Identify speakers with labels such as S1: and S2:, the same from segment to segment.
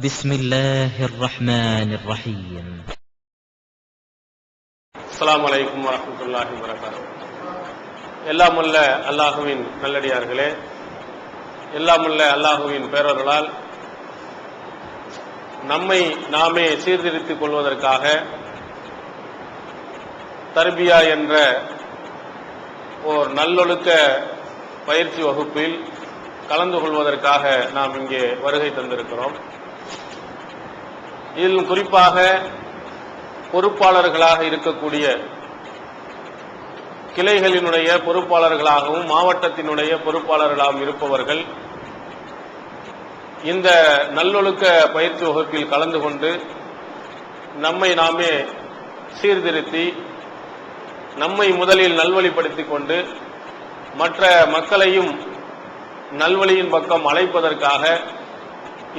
S1: بسم الله الرحمن الرحيم.
S2: السلام عليكم ورحمة الله وبركاته. எல்லாம் உள்ள அல்லாஹுவின் நல்லடியார்களே, எல்லாம் உள்ள அல்லாஹுவின் பேரருளால் நம்மை நாமே சீர்திருத்திக் கொள்வதற்காக தர்பியா என்ற ஓர் நல்லொழுக்க பயிற்சி வகுப்பில் கலந்து கொள்வதற்காக நாம் இங்கே வருகை தந்திருக்கிறோம். இதில் குறிப்பாக பொறுப்பாளர்களாக இருக்கக்கூடிய கிளைகளினுடைய பொறுப்பாளர்களாகவும் மாவட்டத்தினுடைய பொறுப்பாளர்களாகவும் இருப்பவர்கள் இந்த நல்லொழுக்க பயிற்சி வகுப்பில் கலந்து கொண்டு நம்மை நாமே சீர்திருத்தி நம்மை முதலில் நல்வழிப்படுத்திக் கொண்டு மற்ற மக்களையும் நல்வழியின் பக்கம் அழைப்பதற்காக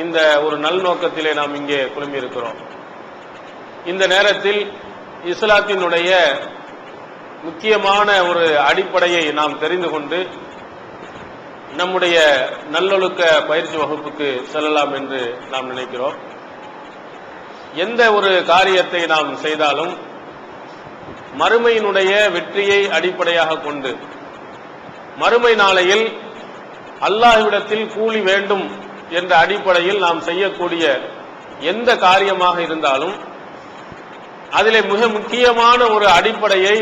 S2: இந்த ஒரு நல்நோக்கத்திலே நாம் இங்கே குழுமியிருக்கிறோம். இந்த நேரத்தில் இஸ்லாத்தினுடைய முக்கியமான ஒரு அடிப்படையை நாம் தெரிந்து கொண்டு நம்முடைய நல்லொழுக்க பயிற்சி வகுப்புக்கு செல்லலாம் என்று நாம் நினைக்கிறோம். எந்த ஒரு காரியத்தை நாம் செய்தாலும் மறுமையினுடைய வெற்றியை அடிப்படையாக கொண்டு மறுமை நாளையில் அல்லாஹ்விடத்தில் கூலி வேண்டும் என்ற அடிப்படையில் நாம் செய்யக்கூடிய எந்த காரியமாக இருந்தாலும் அதிலே மிக முக்கியமான ஒரு அடிப்படையை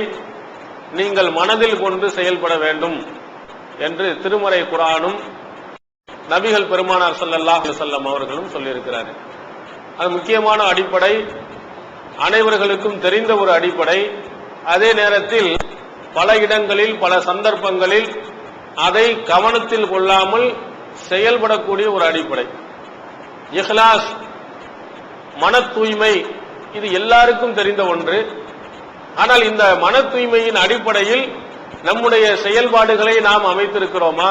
S2: நீங்கள் மனதில் கொண்டு செயல்பட வேண்டும் என்று திருமறை குர்ஆனும் நபிகள் பெருமானார் ஸல்லல்லாஹு அலைஹி வஸல்லம் அவர்களும் சொல்லியிருக்கிறார். அது முக்கியமான அடிப்படை, அனைவர்களுக்கும் தெரிந்த ஒரு அடிப்படை. அதே நேரத்தில் பல இடங்களில் பல சந்தர்ப்பங்களில் அதை கவனத்தில் கொள்ளாமல் செயல்படக்கூடிய ஒரு அடிப்படை. இஹ்லாஸ், மன தூய்மை, இது எல்லாருக்கும் தெரிந்த ஒன்று. ஆனால் இந்த மன தூய்மையின் அடிப்படையில் நம்முடைய செயல்பாடுகளை நாம் அமைத்திருக்கிறோமா?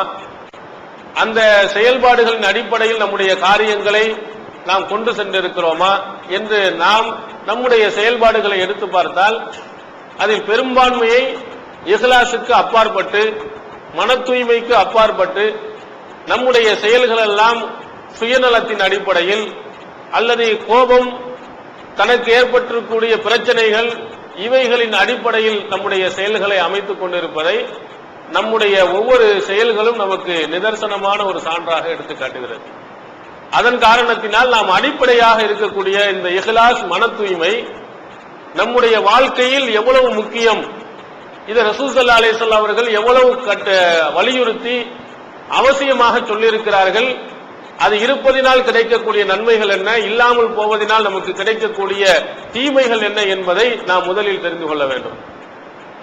S2: அந்த செயல்பாடுகளின் அடிப்படையில் நம்முடைய காரியங்களை நாம் கொண்டு சென்றிருக்கிறோமா என்று நாம் நம்முடைய செயல்பாடுகளை எடுத்து பார்த்தால் அதில் பெரும்பான்மையை இஹ்லாஸுக்கு அப்பாற்பட்டு, மன தூய்மைக்கு அப்பாற்பட்டு நம்முடைய செயல்கள் எல்லாம் சுயநலத்தின் அடிப்படையில் அல்லது கோபம், தனக்கு ஏற்பட்டிருக்கக்கூடிய பிரச்சனைகள், இவைகளின் அடிப்படையில் நம்முடைய செயல்களை அமைத்துக் கொண்டிருப்பதை நம்முடைய ஒவ்வொரு செயல்களும் நமக்கு நிதர்சனமான ஒரு சான்றாக எடுத்து காட்டுகிறது. அதன் காரணத்தினால் நாம் அடிப்படையாக இருக்கக்கூடிய இந்த இஹ்லாஸ், மன தூய்மை நம்முடைய வாழ்க்கையில் எவ்வளவு முக்கியம், இதை ரசூல் ஸல்லல்லாஹு அலைஹி வஸல்லம் அவர்கள் எவ்வளவு வலியுறுத்தி அவசியமாக சொல்லியிருக்கிறார்கள். அது இருப்பதினால் கிடைக்கக்கூடிய நன்மைகள் என்ன, இல்லாமல் போவதனால் நமக்கு கிடைக்கக்கூடிய தீமைகள் என்ன என்பதை நாம் முதலில் தெரிந்து கொள்ள வேண்டும்.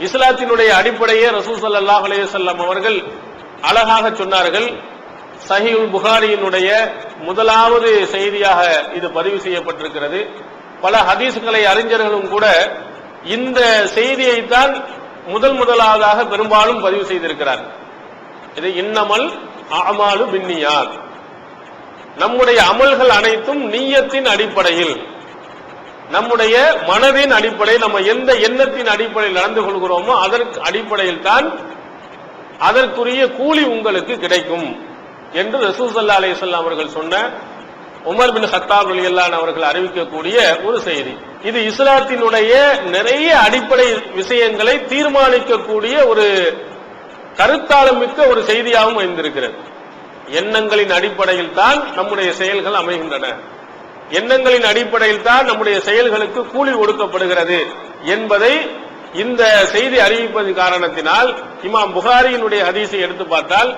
S2: இஸ்லாத்தினுடைய அடிப்படையே ரசூல் ஸல்லல்லாஹு அலைஹி வஸல்லம் அவர்கள் அழகாக சொன்னார்கள். சஹீஹுல் புகாரியினுடைய முதலாவது செய்தியாக இது பதிவு செய்யப்பட்டிருக்கிறது. பல ஹதீஸ்களை அறிஞர்களும் கூட இந்த செய்தியைத்தான் முதலாவதாக பெரும்பாலும் பதிவு செய்திருக்கிறார். இது இன்னமல் அஅமாலு பின்னியாத், நம்முடைய அமல்கள் அனைத்தும் நிய்யத்தின் அடிப்படையில், நம்முடைய மனதின் அடிப்படையில், நம்ம எந்த எண்ணத்தின் அடிப்படையில் நடந்து கொள்கிறோமோ அதற்கு அடிப்படையில் தான் அதற்குரிய கூலி உங்களுக்கு கிடைக்கும் என்று ரசூல் ஸல்லல்லாஹு அலைஹி வஸல்லம் அவர்கள் சொன்ன, உமர் பின் கத்தாப் ரலியல்லாஹு அன்ஹு அவர்கள் அறிவிக்கக்கூடிய ஒரு செய்தி. இது இஸ்லாத்தினுடைய நிறைய அடிப்படை விஷயங்களை தீர்மானிக்கக்கூடிய ஒரு கருத்தாளம் மிக்க ஒரு செய்தியாகவும் அமைந்திருக்கிறது. எண்ணங்களின் அடிப்படையில் தான் நம்முடைய செயல்கள் அமைகின்றன, எண்ணங்களின் அடிப்படையில் தான் நம்முடைய செயல்களுக்கு கூலி கொடுக்கப்படுகிறது என்பதை இந்த செய்தி அறிவிப்பதன் காரணத்தினால் இமாம் புகாரியினுடைய ஹதீஸை எடுத்து பார்த்தால்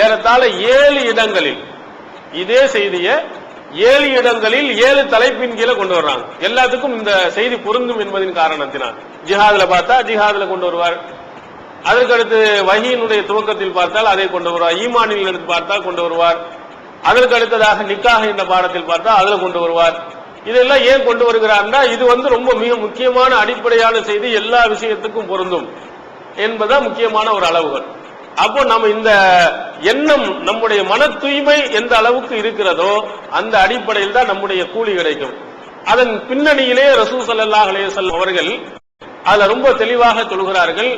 S2: ஏறத்தாழ 7 இடங்களில் இதே செய்தியை 7 இடங்களில் 7 தலைப்பின் கீழே கொண்டு வர்றாங்க. எல்லாத்துக்கும் இந்த செய்தி பொருந்தும் என்பதன் காரணத்தினால் ஜிஹாதுல பார்த்தா ஜிஹாதுல கொண்டு வருவார், அதற்கடுத்து வஹீனுடைய துவக்கத்தில் பார்த்தால் அதை கொண்டு வருவார், ஈமானில் எடுத்து பார்த்தால் கொண்டு வருவார், அதற்கு அடுத்ததாக நிக்காஹ் என்ற பாடத்தில் பார்த்தால் அதுல கொண்டு வருவார். இதெல்லாம் ஏன் கொண்டு வருகிறார்னா இது ரொம்ப மிக முக்கியமான அடிப்படையான செய்தி, எல்லா விஷயத்துக்கும் பொருந்தும் என்பதுதான் முக்கியமான ஒரு அளவுகள். அப்போ நம்ம இந்த எண்ணம், நம்முடைய மன தூய்மை எந்த அளவுக்கு இருக்கிறதோ அந்த அடிப்படையில் தான் நம்முடைய கூலி கிடைக்கும். அதன் பின்னணியிலே ரசூல் ஸல்லல்லாஹு அலைஹி வஸல்லம் அவர்கள் அதுல ரொம்ப தெளிவாக சொல்கிறார்கள்.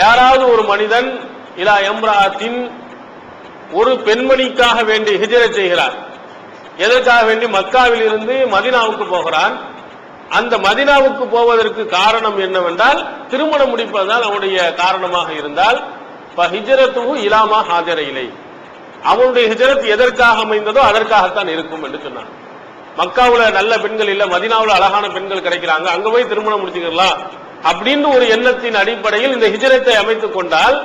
S2: யாராவது ஒரு மனிதன் இலா இம்ராஅத்தின், ஒரு பெண்மணிக்காக வேண்டி ஹிஜ்ரத் செய்கிறார், எதற்காக வேண்டி மக்காவில் இருந்து மதீனாவுக்கு போகிறான். அந்த மதீனாவுக்கு போவதற்கு காரணம் என்னவென்றால் திருமணம் முடிப்பதுதான் அவனுடைய காரணமாக இருந்தால் ஹிஜ்ரத்துஹு இலாமா ஹாஜர இலை, அவனுடைய ஹிஜ்ரத் எதற்காக அமைந்ததோ அதற்காகத்தான் இருக்கும் என்று சொன்னான். மக்காவுல நல்ல பெண்கள் இல்ல, மதீனாவுல அழகான பெண்கள் கிடைக்கிறாங்க, அங்க போய் திருமணம் முடிச்சுக்கலாம் அப்படின்னு ஒரு எண்ணத்தின் அடிப்படையில் இந்த ஹிஜ்ரத்தை அமைத்துக் கொண்டால்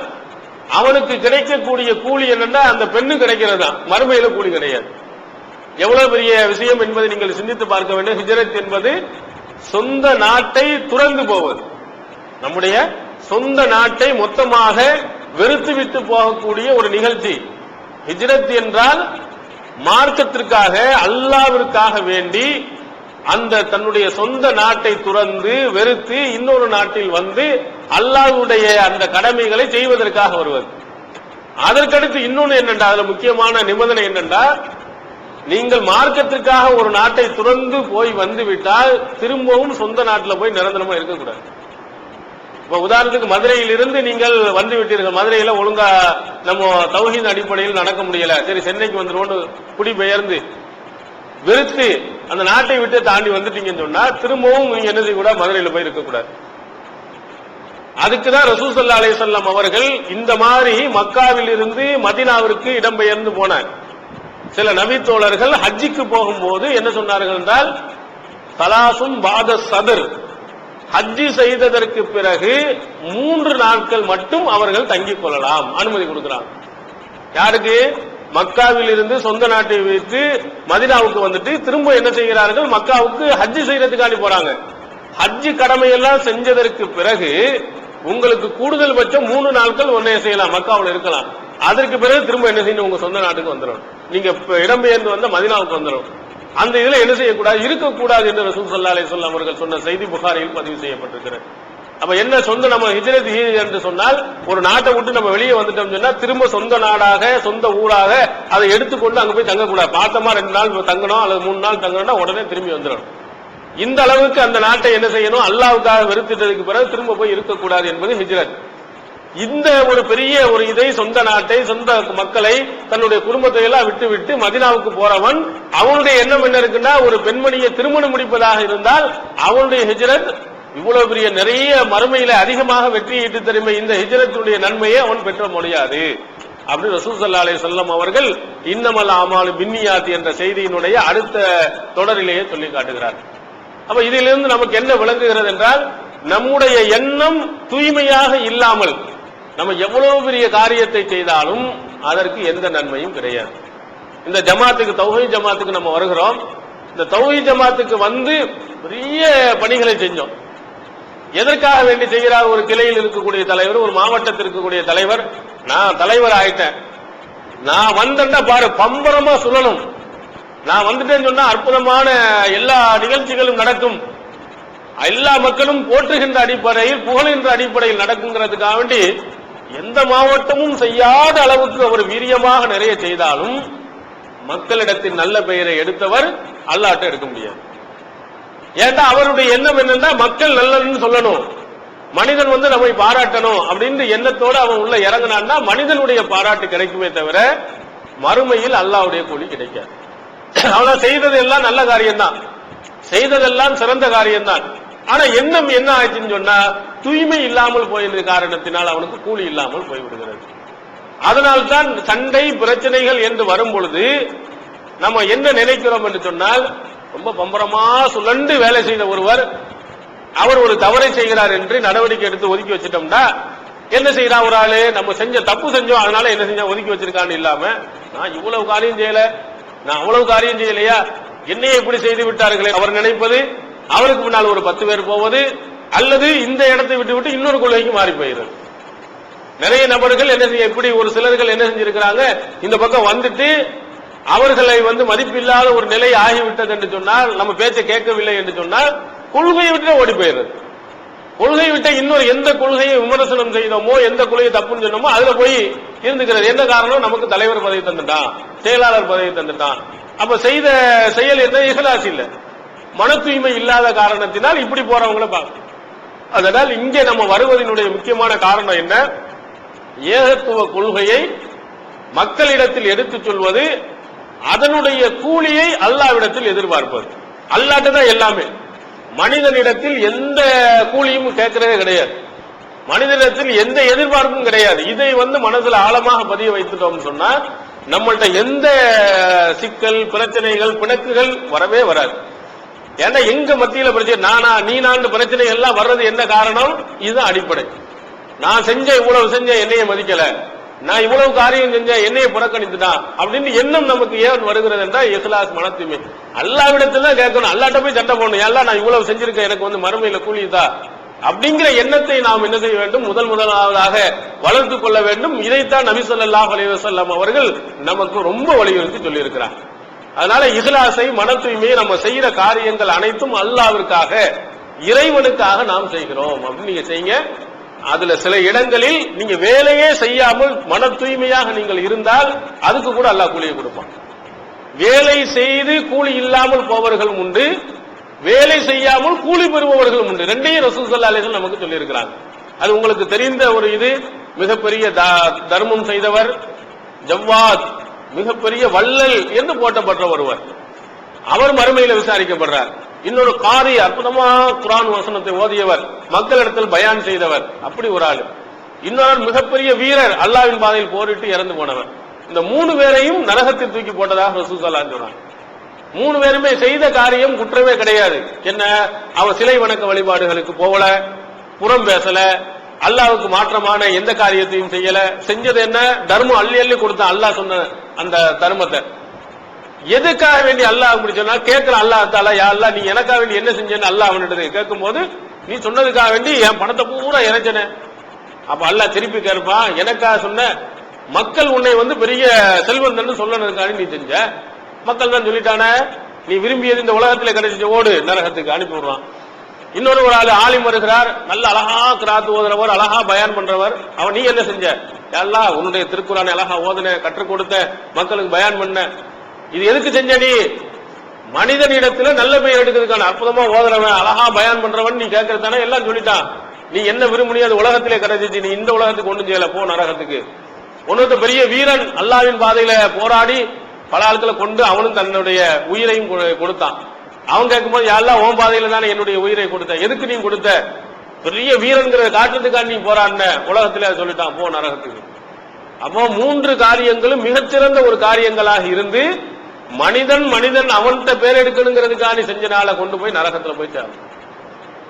S2: அவனுக்கு கிடைக்கக்கூடிய கூலி என்னன்னா அந்த பெண்ணு கிடைக்கிறது தான், மறுமையில கூலி கிடையாது. எவ்வளவு பெரிய விஷயம் என்பதை நீங்கள் சிந்தித்து பார்க்க வேண்டும். ஹிஜ்ரத் என்பது சொந்த நாட்டை துறந்து போவது, நம்முடைய சொந்த நாட்டை மொத்தமாக வெறுத்துவிட்டு போகக்கூடிய ஒரு நிகழ்ச்சி. ஹிஜ்ரத் என்றால் மார்க்கத்திற்காக அல்லாஹ்விற்காக வேண்டி அந்த தன்னுடைய சொந்த நாட்டை துறந்து வெறுத்து இன்னொரு நாட்டில் வந்து அல்லாஹ்வுடைய அந்த கடமைகளை செய்வதற்காக வருவது. அதற்கடுத்து இன்னொன்று என்னென்றா, அதுல முக்கியமான நிபந்தனை என்னென்றா, நீங்கள் மார்க்கத்திற்காக ஒரு நாட்டை துறந்து போய் வந்து விட்டால் திரும்பவும் சொந்த நாட்டில் போய் நிரந்தரமா இருக்கக்கூடாது. இப்ப உதாரணத்துக்கு மதுரையில் இருந்து நீங்கள் வந்து விட்டீர்கள், மதுரையில ஒழுங்கா நம்ம தௌஹீத் அடிப்படையில் நடக்க முடியல, சரி சென்னைக்கு வந்துருவோம் குடிபெயர்ந்து வெறுத்து அந்த நாட்டை விட்டு தாண்டி வந்துட்டீங்கன்னு சொன்னா திரும்பவும் நீங்க என்ன செய்யக்கூடாது, மதுரையில போய் இருக்கக்கூடாது. அதுக்குதான் ரசூல் ஸல்லல்லாஹு அலைஹி வஸல்லம் அவர்கள் இந்த மாதிரி மக்காவில் இருந்து மதீனாவிற்கு இடம்பெயர்ந்து போனார். சில நபி தோழர்கள் ஹஜ்ஜிக்கு போகும்போது என்ன சொன்னார்கள் என்றால், தலாசும் பாத சதர், ஹஜ்ஜி செய்ததற்கு பிறகு 3 நாட்கள் மட்டும் அவர்கள் தங்கிக் கொள்ளலாம், அனுமதி கொடுக்கிறாங்க. யாருக்கு? மக்காவில் இருந்து சொந்த நாட்டை வைத்து மதீனாவுக்கு வந்துட்டு திரும்ப என்ன செய்கிறார்கள், மக்காவுக்கு ஹஜ்ஜி செய்யறதுக்காண்டி போறாங்க. ஹஜ்ஜி கடமையெல்லாம் செஞ்சதற்கு பிறகு உங்களுக்கு கூடுதல் பட்சம் 3 நாட்கள் ஒன்னே செய்யலாம், மக்காவில் இருக்கலாம். அதற்கு பிறகு திரும்ப என்ன செய்யணும், உங்க சொந்த நாட்டுக்கு வந்துடும், நீங்க இடம்பெயர்ந்து வந்த மதீனாவுக்கு வந்துடும். அந்த இதுல என்ன செய்யக்கூடாது, இருக்கக்கூடாது என்று ரசூல் ஸல்லல்லாஹு அலைஹி வஸல்லம் அவர்கள் சொன்ன செய்தி புகாரியில் பதிவு செய்யப்பட்டிருக்கிறது. அப்ப என்ன சொந்த நம்ம ஹிஜ்ரத் என்று சொன்னால் ஒரு நாட்டை விட்டு நம்ம வெளியே வந்துட்டோம் சொன்னா திரும்ப சொந்த நாடாக சொந்த ஊராக அதை எடுத்துக்கொண்டு அங்க போய் தங்கக்கூடாது. பார்த்தமா 2 நாள் தங்கணும் அல்லது 3 நாள் தங்கணும்னா உடனே திரும்பி வந்துடும். இந்த அளவுக்கு அந்த நாட்டை என்ன செய்யணும், அல்லாஹ்வுக்காக வெறுத்துட்டதுக்கு பிறகு திரும்ப போய் இருக்கக்கூடாது என்பது ஹிஜ்ரத். இந்த ஒரு பெரிய ஒரு இதை, சொந்த நாட்டை சொந்த மக்களை தன்னுடைய குடும்பத்தை எல்லாம் விட்டு விட்டு மதீனாவுக்கு போறவன் அவனுடைய எண்ணம் என்ன இருக்குன்னா, ஒரு பெண்மணியை திருமணம் முடிப்பதாக இருந்தால் அவனுடைய ஹிஜ்ரத் இவ்வளவு பெரிய நிறைய மறுமையில அதிகமாக வெற்றி ஈட்டு தருமை, இந்த ஹிஜ்ரத்துடைய நன்மையை அவன் பெற்ற முடியாது அப்படி ரசூல் ஸல்லல்லாஹு அலைஹி வஸல்லம் அவர்கள் இன்னமல் அமாலு பின்னியாத் என்ற செய்தியினுடைய அடுத்த தொடரிலேயே சொல்லி காட்டுகிறார். அப்ப இதிலிருந்து நமக்கு என்ன விளங்குகிறது என்றால், நம்முடைய எண்ணம் தூய்மையாக இல்லாமல் நம்ம எவ்வளவு பெரிய காரியத்தை செய்தாலும் அதற்கு எந்த நன்மையும் கிடையாது. இந்த ஜமாத்துக்கு, தௌஹீத் ஜமாத்துக்கு நம்ம வருகிறோம். இந்த தௌஹீத் ஜமாத்துக்கு வந்து பெரிய பணிகளை செஞ்சோம். எதற்காக வேண்டி செய்கிறார்? ஒரு கிளையில் இருக்கக்கூடிய தலைவர், ஒரு மாவட்டத்தில் இருக்கக்கூடிய தலைவர், நான் தலைவர் ஆயிட்டேன், நான் வந்தேன்னா பாரு பம்பரமா சொல்லணும், நான் வந்துட்டேன்னு சொன்னா அற்புதமான எல்லா நிகழ்ச்சிகளும் நடக்கும், எல்லா மக்களும் போற்றுகின்ற அடிப்படையில் புகழ்கின்ற அடிப்படையில் நடக்குங்கிறதுக்காக வேண்டி எந்த மாவட்டமும் செய்யாத அளவுக்கு அவர் வீரியமாக நிறைய செய்தாலும் மக்களிடத்தில் நல்ல பெயரை எடுத்தவர் அல்லாஹ்ட்ட எடுக்க முடியாது. ஏன்னா அவருடைய எண்ணம் என்னன்னா, மக்கள் நல்லதுன்னு சொல்லணும், மனிதன் வந்து நம்மை பாராட்டணும் அப்படின்னு எண்ணத்தோடு அவன் உள்ள இறங்கினான்னா மனிதனுடைய பாராட்டு கிடைக்குமே தவிர மறுமையில் அல்லாஹ்வுடைய கூலி கிடைக்காது. அவன் செய்தது எல்லாம் நல்ல காரியம்தான், செய்ததெல்லாம் சிறந்த காரியம்தான். ஆனா எண்ணம் என்ன ஆச்சுன்னு சொன்னா, தூய்மை இல்லாமல் போயிருந்த காரணத்தினால் அவனுக்கு கூலி இல்லாமல் போய்விடுகிறது. அதனால்தான் சண்டை பிரச்சனைகள் என்று வரும் பொழுது நம்ம என்ன நினைக்கிறோம் என்று சொன்னால், ரொம்ப பம்பரமா சுழண்டு வேலை செய்த ஒருவர் அவர் ஒரு தவறை செய்கிறார் என்று நடவடிக்கை எடுத்து ஒதுக்கி வச்சிட்டோம்னா என்ன செய்யறா, ஒரு ஆளு நம்ம செஞ்ச தப்பு செஞ்சோம் அதனால என்ன செஞ்சா ஒதுக்கி வச்சிருக்கான்னு இல்லாம, நான் இவ்வளவு காரியம் செய்யல, நான் அவ்வளவு காரியம் செய்யலையா, என்னையே இப்படி செய்து விட்டார்களே அவர் நினைப்பது, அவருக்கு முன்னால் ஒரு 10 பேர் போவது, அல்லது இந்த இடத்தை விட்டு விட்டு இன்னொரு கொள்கைக்கு மாறி போயிடுறது. நிறைய நபர்கள் என்ன செய்ய, இப்படி ஒரு சிலர்கள் என்ன செஞ்சிருக்கிறாங்க, இந்த பக்கம் வந்துட்டு அவர்களை வந்து மதிப்பில்லாத ஒரு நிலை ஆகிவிட்டது என்று சொன்னால், நம்ம பேச்சை கேட்கவில்லை என்று சொன்னால் கொள்கையை விட்டு ஓடி போயிடுறது. கொள்கை விட்ட இன்னொரு எந்த கொள்கையை விமர்சனம் செய்தோமோ, எந்த கொள்கையை தப்புன்னு சொன்னோமோ அதுல போய் இருந்துக்கிறது. என்ன காரணம், நமக்கு தலைவர் பதவி தந்துட்டான், செயலாளர் பதவி தந்துட்டான். அப்ப செய்த செயல் என்ன, இஹ்லாஸ் இல்ல, மன தூய்மை இல்லாத காரணத்தினால் இப்படி போறவங்களை பார்க்கணும். அதனால் இங்கே நம்ம வருவதனுடைய முக்கியமான காரணம் என்ன, ஏகத்துவ கொள்கையை மக்களிடத்தில் எடுத்துச் சொல்வது, அதனுடைய கூலியை அல்லாஹ்விடத்தில் எதிர்பார்ப்பது. அல்லாஹ்ட்ட தான் எல்லாமே. மனிதனிடத்தில் எந்த கூலியும் கேட்கறதே கிடையாது. மனிதனிடத்தில் எந்த எதிர்பார்ப்பும் கிடையாது. இதை மனசுல ஆழமாக பதிய வைத்துட்டோம் சொன்னா நம்மள்ட்ட எந்த சிக்கல், பிரச்சனைகள், பிணக்குகள் வரவே வராது. ஏன்னா எங்க மத்தியில பிரச்சனை, நானா நீனாண்டு பிரச்சனை எல்லாம் வர்றது என்ன காரணம்? இதுதான் அடிப்படை. நான் செஞ்ச இவ்வளவு செஞ்ச என்னைய மதிக்கல, நான் இவ்வளவு காரியம் செஞ்ச என்னைய புறக்கணித்துட்டான் அப்படின்னு எண்ணம் நமக்கு ஏன் வருகிறது என்றால் இஹ்லாஸ், மன தூய்மை. அல்லாஹ்விடத்துல தான் கேட்கணும். அல்லாஹ்ட்ட போய் சண்டை போடணும். எல்லாம் நான் இவ்வளவு செஞ்சிருக்கேன், எனக்கு மறுமையில கூலிதா அப்படிங்கிற எண்ணத்தை நாம் என்ன செய்ய வேண்டும்? முதலாவதாக வளர்த்துக் கொள்ள வேண்டும். இதைத்தான் நபி ஸல்லல்லாஹு அலைஹி வஸல்லம் அவர்கள் நமக்கு ரொம்ப வலியுறுத்தி சொல்லி இருக்கிறார். அதனால இஹ்லாஸை, மன தூய்மையை நம்ம செய்யற காரியங்கள் அனைத்தும் அல்லாஹ்விற்காக, இறைவனுக்காக நாம் செய்கிறோம் அப்படின்னு நீங்க செய்யுங்க. அதுல சில இடங்களில் நீங்க வேலையே செய்யாமல் மன தூய்மையாக நீங்கள் இருந்தால் அதுக்கு கூட அல்லாஹ் கூலியை கொடுப்பான். வேலை செய்து கூலி இல்லாமல் போவர்களும் உண்டு, வேலை செய்யாமல் கூலி பெறுபவர்களும் உண்டு. ரெண்டையும் ரசூல் ஸல்லல்லாஹு அலைஹி வஸல்லம் நமக்கு சொல்லி இருக்கிறாங்க. அது உங்களுக்கு தெரிந்த ஒரு இது. மிகப்பெரிய தர்மம் செய்தவர், ஜவ்வாத், மிகப்பெரிய வள்ளல் என்று போட்டப்பட்ட ஒருவர், அவர் மறுமையில விசாரிக்கப்படுறார். இன்னொரு காரி, அற்புதமா குர்ஆன் வசனத்தை ஓதியவர், மக்களிடத்தில் பயான் செய்தவர், அப்படி ஒரு ஆளு. இன்னொரு மிகப்பெரிய வீரர், அல்லாஹ்வின் பாதையில் போரிட்டு இறந்து போனவர். இந்த 3 பேரையும் நரகத்தில் தூக்கி போட்டதாக ரசூல் ஸல்லல்லாஹு அலைஹி வஸல்லம். 3 பேருமே செய்த காரியம் குற்றமே கிடையாது. என்ன? அவன் சிலை வணக்க வழிபாடுகளுக்கு போகல, புறம் பேசல, அல்லாஹ்வுக்கு மாற்றமான எந்த காரியத்தையும் செய்யல. செஞ்சது என்ன? தர்மம் அள்ளி அள்ளி கொடுத்தான். அல்லாஹ் சொன்ன அந்த தர்மத்தை எதுக்காக வேண்டி அல்லாஹ் அப்படி சொன்னா கேட்கிற அல்லாஹ் தஆலா, யா அல்லாஹ் நீ எனக்காக வேண்டி என்ன செஞ்சேன்னு அல்லாஹ் அவனிடத்தை கேட்கும் போது, நீ சொன்னதுக்காக வேண்டி என் பணத்தை பூரா இறைச்சன. அப்ப அல்லாஹ் திருப்பி கேட்பான், எனக்காக சொன்ன, மக்கள் உன்னை பெரிய செல்வந்தன்னு சொல்லணுக்காக நீ செஞ்ச, மக்கள் தான் சொல்லிட்டானே, நீ விரும்பியது இந்த உலகத்தில் கிடைச்சிச்சு, ஓடு நரகத்துக்கு அனுப்பி விடுவான். இன்னொரு ஒரு ஆளு ஆலிம் வருகிறார், நல்ல அழகா கிராத் ஓதுறவர், அழகா பயான் பண்றவர். அவன் நீ என்ன செஞ்ச? அல்லாஹ் உன்னுடைய திருக்குறானை அழகா ஓதுன, கற்றுக் கொடுத்த, மக்களுக்கு பயான் பண்ண. இது எதுக்கு செஞ்ச? நீ மனிதனிடத்துல நல்ல பெயர் எடுக்கிறதுக்கான, அற்புதமா ஓதுறவன், அழகா பயான் பண்றவன் நீ கேட்கறதானே, எல்லாம் சொல்லிட்டான். நீ என்ன விரும்பினியோ அது உலகத்திலே கிடைச்சிச்சு, நீ இந்த உலகத்துக்கு ஒண்ணும் செய்யல, போ நரகத்துக்கு. ஒன்னொரு பெரிய வீரன் அல்லாஹ்வின் பாதையில போராடி பல ஆட்களை கொண்டு அவனும் தன்னுடைய உயிரையும் கொடுத்தான். அவன் கேட்கும்போது, யா அல்லாஹ் உன் பாதையில தானே என்னுடைய உயிரை கொடுத்த, எதுக்கு நீ கொடுத்த? பெரிய வீரன்கிற காட்டுறதுக்காக நீ போராடின, உலகத்திலே சொல்லிட்டான், போ நரகத்துக்கு. அப்போ 3 காரியங்களும் மிகச்சிறந்த ஒரு காரியங்களாக இருந்து மனிதன் அவன்கிட்ட பேர் எடுக்கணுங்கிறதுக்காக நீ செஞ்சனால கொண்டு போய் நரகத்துல போய் சேரும்.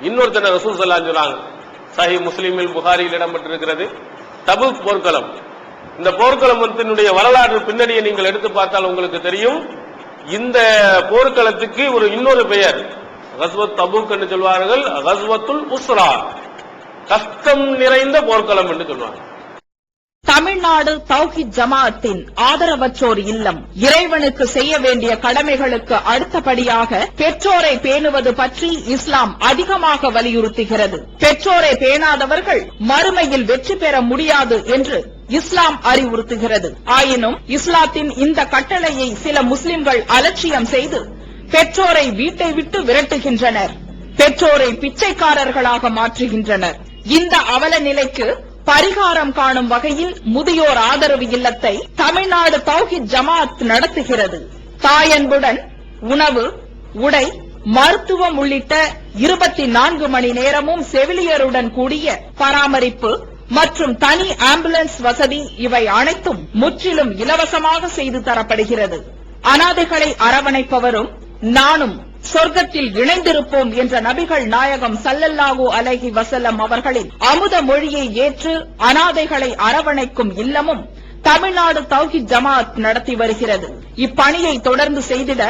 S2: இன்னொருத்தனை ரசூல் ஸல்லல்லாஹு அலைஹி வஸல்லம், சஹீஹ் முஸ்லிமில், புகாரியில் இடம்பெற்றிருக்கிறது, தபூக் போர்க்களம். இந்த போர்க்களத்தினுடைய வரலாற்று பின்னணியை நீங்கள் எடுத்து பார்த்தால் உங்களுக்கு தெரியும். இந்த போர்க்களத்துக்கு இன்னொரு பெயர் கஸ்வத் தபூக் என்று சொல்வார்கள், கஸ்வத்துல் உஸ்ரா, கஷ்டம் நிறைந்த போர்க்களம் என்று சொல்வார்கள்.
S3: தமிழ்நாடு தௌஹீத் ஜமாஅத்தின் ஆதரவற்றோர் இல்லம் இறைவனுக்கு செய்ய வேண்டிய கடமைகளுக்கு அடுத்தபடியாக பெற்றோரை பேணுவது பற்றி இஸ்லாம் அதிகமாக வலியுறுத்துகிறது. பெற்றோரை பேணாதவர்கள் மறுமையில் வெற்றி பெற முடியாது என்று இஸ்லாம் அறிவுறுத்துகிறது. ஆயினும் இஸ்லாத்தின் இந்த கட்டளையை சில முஸ்லிம்கள் அலட்சியம் செய்து பெற்றோரை வீட்டை விட்டு விரட்டுகின்றனர், பெற்றோரை பிச்சைக்காரர்களாக மாற்றுகின்றனர். இந்த அவல நிலைக்கு பரிகாரம் காணும் வகையில் முதியோர் ஆதரவு இல்லத்தை தமிழ்நாடு தௌஹீத் ஜமாஅத் நடத்துகிறது. தாயன்புடன் உணவு, உடை, மருத்துவம் உள்ளிட்ட 24 மணி நேரமும் செவிலியருடன் கூடிய பராமரிப்பு மற்றும் தனி ஆம்புலன்ஸ் வசதி, இவை அனைத்தும் முற்றிலும் இலவசமாக செய்து தரப்படுகிறது. அனாதைகளை அரவணைப்பவரும் நானும் சொர்க்கத்தில் இணைந்திருப்போம் என்ற நபிகள் நாயகம் ஸல்லல்லாஹு அலைஹி வஸல்லம் அவர்களின் அமுத மொழியை ஏற்று அனாதைகளை அரவணைக்கும் இல்லமும் தமிழ்நாடு தௌஹீத் ஜமாஅத் நடத்தி வருகிறது. இப்பணியை தொடர்ந்து செய்திட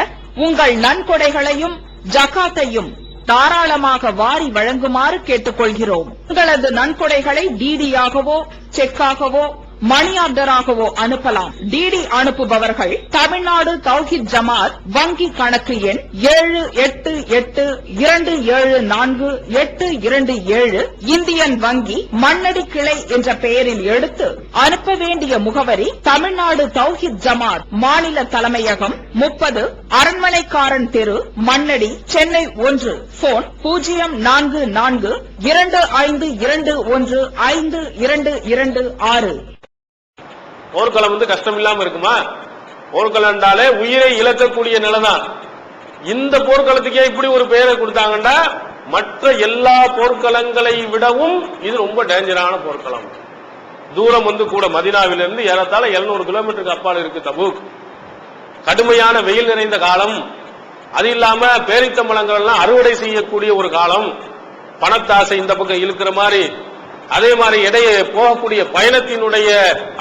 S3: உங்கள் நன்கொடைகளையும் ஜகாத்தையும் தாராளமாக வாரி வழங்குமாறு கேட்டுக் கொள்கிறோம். உங்களது நன்கொடைகளை டிடியாகவோ, செக்காகவோ, மணி ஆர்டராகவோ அனுப்பலாம். டிடி அனுப்புபவர்கள் தமிழ்நாடு தௌஹீத் ஜமாஅத் வங்கி கணக்கு எண் 7882748827 இந்தியன் வங்கி மண்ணடி கிளை என்ற பெயரில் எடுத்து அனுப்ப வேண்டிய முகவரி தமிழ்நாடு தௌஹீத் ஜமாஅத் மாநில தலைமையகம் 30 அரண்மனைக்காரன் தெரு, மண்ணடி, சென்னை 1. போன் 0425215226.
S2: போர்க்களம் கஷ்டம் இல்லாம இருக்குமா? போர்க்களம் என்றாலே உயிரை இழக்கக்கூடிய நிலைதான். இந்த போர்க்களத்துக்கே இப்படி ஒரு பெயரை கொடுத்தாங்கன்னா மற்ற எல்லா போர்க்களங்களை விடவும் இது ரொம்ப டேஞ்சரான போர்க்களம். தூரம் வந்து கூட மதீனாவிலிருந்து ஏறத்தாழ 700 கிலோமீட்டருக்கு அப்பால் இருக்கு தபூக். கடுமையான வெயில் நிறைந்த காலம், அது இல்லாம பேரித்தம்பழங்கள் எல்லாம் அறுவடை செய்யக்கூடிய ஒரு காலம். பணத்தாசை இந்த பக்கம் இழுக்கிற மாதிரி, அதே மாதிரி இடையே போகக்கூடிய பயணத்தினுடைய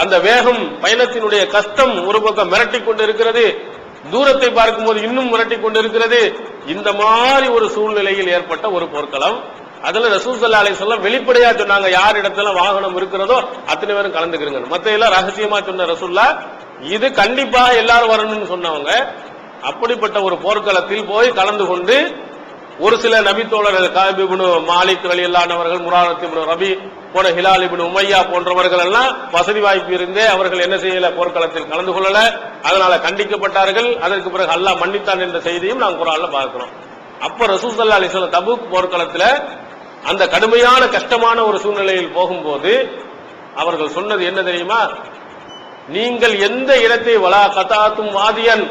S2: அந்த வேகம், பயணத்தினுடைய கஷ்டம் ஒரு பக்கம் மிரட்டி கொண்டு இருக்கிறது, தூரத்தை பார்க்கும்போது இன்னும் மிரட்டி கொண்டு இருக்கிறது. இந்த மாதிரி ஒரு சூழ்நிலையில் ஏற்பட்ட ஒரு போர்க்களம். அதுல ரசூல் ஸல்லல்லாஹு அலைஹி வஸல்லம் வெளிப்படையா சொன்னாங்க, யார் இடத்துல வாகனம் இருக்கிறதோ அத்தனை பேரும் கலந்துக்கிறங்க. மத்த எல்லாம் ரகசியமா சொன்ன ரசூல்லா இது கண்டிப்பாக எல்லாரும் வரணும்னு சொன்னவங்க. அப்படிப்பட்ட ஒரு போர்க்களத்தில் போய் கலந்து கொண்டு ஒரு சில நபி தோழர்கள் காபிப் இப்னு மாலிக் ரலியல்லாஹு அன்ஹு, முராரத் இப்னு ரபி போன்ற, ஹிலால் இப்னு உமையா போன்றவர்கள் எல்லாம் வசதி வாய்ப்பு இருந்தே அவர்கள் என்ன செய்யல, போர்க்களத்தில் கலந்து கொள்ளல. அதனால கண்டிக்கப்பட்டார்கள். அதற்கு பிறகு அல்லாஹ் மன்னித்தான் என்ற செய்தியும் நாம் குர்ஆன்ல பார்க்கிறோம். அப்ப ரசூல் ஸல்லல்லாஹு அலைஹி வஸல்லம் தபூக் போர்க்களத்துல அந்த கடுமையான கஷ்டமான ஒரு சூழ்நிலையில் போகும்போது அவர்கள் சொன்னது என்ன தெரியுமா? நீங்கள் எந்த இடத்தை வலா கதாத்தும் வாதியன்,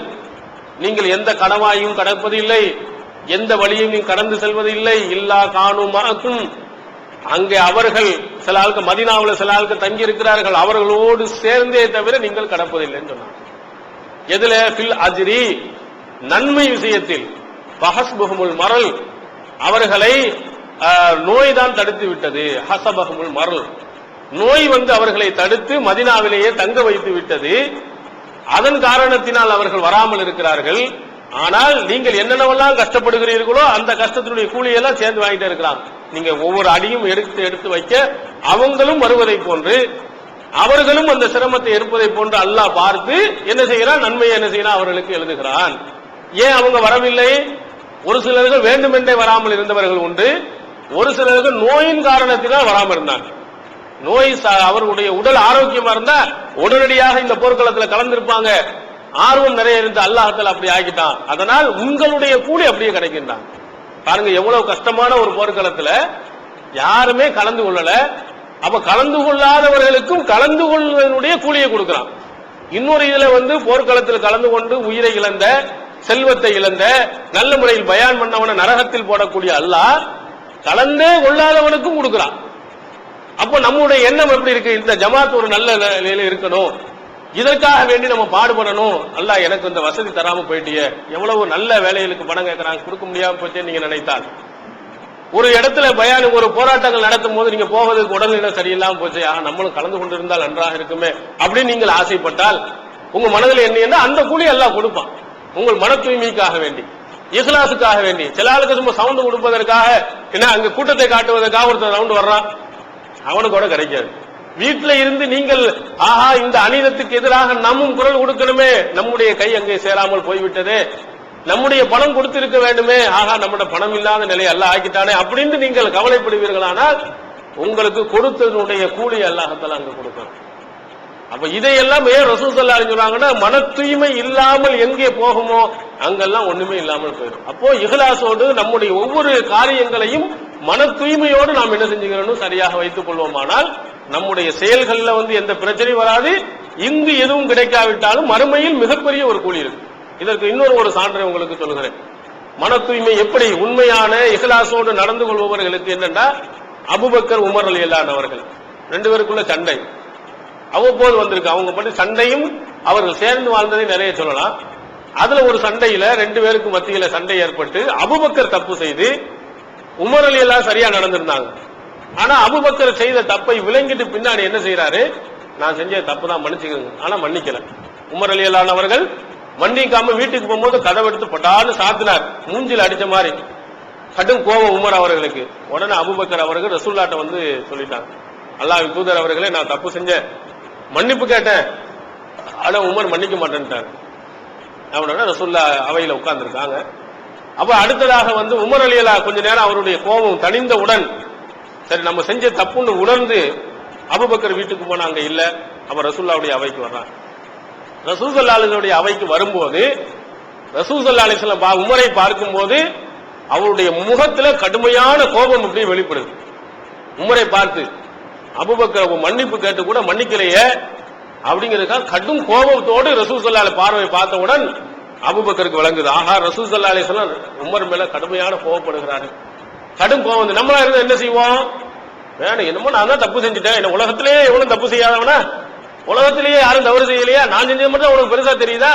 S2: நீங்கள் எந்த கடவாயும் கடப்பது இல்லை, எந்த வழியும் நீ கடந்து செல்வது இல்லை, இல்லா காணுமாக்கும், அங்கே அவர்கள் சில ஆளுக்கு மதீனாவுல சில ஆளுக்கு தங்கி இருக்கிறார்கள், அவர்களோடு சேர்ந்தே தவிர நீங்கள் கடப்பதில்லைன்னு சொன்னாங்க. எதுல? ஃபில் அஜ்ரி, நன்மை விஷயத்தில். பஹஸ்புஹுமுல் மரல், அவர்களை நோய் தான் தடுத்து விட்டது. ஹசபஹுமுல் மரல், நோய் வந்து அவர்களை தடுத்து மதீனாவிலேயே தங்க வைத்து விட்டது. அதன் காரணத்தினால் அவர்கள் வராமல் இருக்கிறார்கள். ஆனால் நீங்கள் என்னென்னவெல்லாம் கஷ்டப்படுகிறீர்களோ அந்த கஷ்டத்தினுடைய கூலியெல்லாம் சேர்ந்து வாங்கிட்டே இருக்கிறாங்க. நீங்க ஒவ்வொரு அடியும் எடுத்து எடுத்து வைக்க அவங்களும் வருவதை போன்று, அவர்களும் அந்த சிரமத்தை எடுப்பதை போன்று அல்லாஹ் பார்த்து என்ன செய்கிறான், நன்மையை என்ன செய்யறான், அவர்களுக்கு எழுதுகிறான். ஏன் அவங்க வரவில்லை? ஒரு சிலர்கள் வேண்டுமென்றே வராமல் இருந்தவர்கள் உண்டு, ஒரு சிலர்கள் நோயின் காரணத்தினால் வராமல் இருந்தாங்க. நோய் அவர்களுடைய உடல் ஆரோக்கியமா இருந்தா உடனடியாக இந்த போர்க்களத்தில் கலந்திருப்பாங்க. ஆர்வம் நிறைய இருந்து அல்லாஹ்தால அப்படி ஆகிட்டான். அதனால் உங்களுடைய கூலி அப்படியே கிடைக்கின்றான். பாருங்க எவ்வளவு கஷ்டமான ஒரு போர்க்களத்துல யாருமே கலந்து கொள்ளல. அப்ப கலந்து கொள்ளாதவர்களுக்கும் கலந்து கொள்வதனுடைய கூலியை கொடுக்கிறான். இன்னொரு இதுல வந்து போர்க்களத்தில் கலந்து கொண்டு உயிரை இழந்த, செல்வத்தை இழந்த, நல்ல முறையில் பயான் பண்ணவன நரகத்தில் போடக்கூடிய அல்லாஹ் கலந்தே கொள்ளாதவனுக்கும் கொடுக்கிறான். அப்போ நம்முடைய எண்ணம் எப்படி இருக்கு? இந்த ஜமாத் ஒரு நல்ல நிலையில இருக்கணும், இதற்காக வேண்டி நம்ம பாடுபடணும். அல்லாஹ் எனக்கு இந்த வசதி தராம போயிட்டியே, எவ்வளவு நல்ல வேலைகளுக்கு பணம் கேட்கறாங்க, கொடுக்க முடியாம போச்சே நீங்க நினைத்தால், ஒரு இடத்துல பயானு ஒரு போராட்டங்கள் நடத்தும் போது நீங்க போவதற்கு உடல்நிலை சரியில்லாம போச்சு, நம்மளும் கலந்து கொண்டிருந்தால் நன்றாக இருக்குமே அப்படின்னு நீங்கள் ஆசைப்பட்டால் உங்க மனதில் என்ன அந்த கூலி எல்லாம் கொடுப்பான். உங்கள் மன தூய்மைக்காக வேண்டி, இஹ்லாஸுக்காக வேண்டி. சில ஆளுக்கு சும்மா சவுண்ட் கொடுப்பதற்காக, என்ன அங்க கூட்டத்தை காட்டுவதற்காக ஒருத்தர் சவுண்ட் வர்றான், அவனுக்கு கூட கிடைக்காது. வீட்டில இருந்து நீங்கள் ஆஹா இந்த அநீதத்துக்கு எதிராக நம்மும் குரல் கொடுக்கணுமே, நம்முடைய கை அங்கே சேராமல் போய்விட்டதே, நம்முடைய பணம் கொடுத்திருக்க வேண்டுமே, ஆகா நம்முடைய பணம் இல்லாத நிலையை அல்லாஹ் ஆக்கிட்டானே அப்படின்னு நீங்கள் கவலைப்படுவீர்களானால் உங்களுக்கு கொடுத்ததனுடைய கூலி அல்லாஹ்தால அங்க கொடுக்கணும். அப்ப இதையெல்லாம் ஏன் ரசூல் ஸல்லல்லாஹு அலைஹி சொல்றாங்கன்னா, மன தூய்மை இல்லாமல் எங்கே போகுமோ அங்கெல்லாம் ஒண்ணுமே இல்லாமல் போயிடும். அப்போ இஹ்லாஸோடு நம்முடைய ஒவ்வொரு காரியங்களையும் மன தூய்மையோடு நாம் என்ன செஞ்சுக்கிறோம், சரியாக வைத்துக் கொள்வோமானால் நம்முடைய செயல்கள்ல வந்து எந்த பிரச்சனையும் வராது. இங்கு எதுவும் கிடைக்காவிட்டாலும் மறுமையில் மிகப்பெரிய ஒரு கூலி இருக்கு. இதற்கு இன்னொரு சான்றை உங்களுக்கு சொல்லுகிறேன். மன தூய்மை எப்படி உண்மையான இஹ்லாஸோடு நடந்து கொள்பவர்களுக்கு என்னன்னா, அபூபக்கர் உமர் ரலியல்லாஹு அன்ஹு அவர்கள் ரெண்டு பேருக்குள்ள சண்டை அவ்வப்போது வந்திருக்கு. அவங்க பண்ணி சண்டையும் அவர்கள் சேர்ந்து வாழ்ந்ததை நிறைய சொல்லலாம். அதுல ஒரு சண்டையில ரெண்டு பேருக்கு மத்தியில சண்டை ஏற்பட்டு அபூபக்கர் தப்பு செய்து உமர் ரலியல்லாஹு சரியா நடந்திருந்தாங்க. ஆனா அபூபக்கர் செய்த தப்பை விளங்கிட்டு பின்னாடி என்ன செய்யறாரு, நான் செஞ்ச தப்பு தான் மன்னிச்சுக்கோங்க, ஆனா மன்னிக்கல. உமர் ரலியல்லாஹு அன்ஹு அவர்கள் மன்னிக்காம வீட்டுக்கு போகும்போது கதவை எடுத்து பட்டான்னு சாத்தினார், மூஞ்சில் அடிச்ச மாதிரி. கடும் கோபம் உமர் அவர்களுக்கு. உடனே அபூபக்கர் அவர்கள் ரசூலுல்லாஹ்ட்ட வந்து சொல்லிட்டாங்க, அல்லாஹ்வின் தூதர் அவர்களே நான் தப்பு செஞ்சேன், மன்னிப்பு கேட்டேன், ஆனா உமர் மன்னிக்க மாட்டேன்ட்டார். அவனோட ரசூலுல்லாஹ் அவையில உட்கார்ந்துருக்காங்க. அப்ப அடுத்ததாக வந்து உமர் ரலியல்லாஹு கொஞ்ச நேரம் அவருடைய கோபம் தணிந்தவுடன், சரி நம்ம செஞ்ச தப்புன்னு உணர்ந்து அபூபக்கர் வீட்டுக்கு போனா அங்க இல்ல. அப்ப ரசூலுல்லாஹ்வுடைய அவைக்கு வர்றாங்க. ரசூல் ஸல்லல்லாஹு அலைஹி வஸல்லம் அவைக்கு வரும்போது ரசூல் ஸல்லல்லாஹு அலைஹி வஸல்லம் உமரை பார்க்கும்போது அவருடைய முகத்துல கடுமையான கோபம் அப்படியே வெளிப்படுது. உமரை பார்த்து அபூபக்கர் மன்னிப்பு கேட்டு கூட மன்னிக்கலையே, அப்படிங்கிறதுக்காக கடும் கோபத்தோடு ரசூல் ஸல்லல்லாஹு அலைஹி பார்வை பார்த்தவுடன் அபூபக்கருக்கு விளங்குது, ஆஹா ரசூல் ஸல்லல்லாஹு அலைஹி வஸல்லம் உமர் மேல கடுமையான கோபப்படுகிறாரு. கடும் கோபம். நம்மளா இருந்தா என்ன செய்வோம்? வேணும் என்னமோ நான் தான் தப்பு செஞ்சுட்டேன், என்ன உலகத்திலேயே எவ்வளவு தப்பு செய்யாதவனா, உலகத்திலேயே யாரும் தவறு செய்யலையா, நான் செஞ்சது மட்டும் உனக்கு பெருசா தெரியுதா,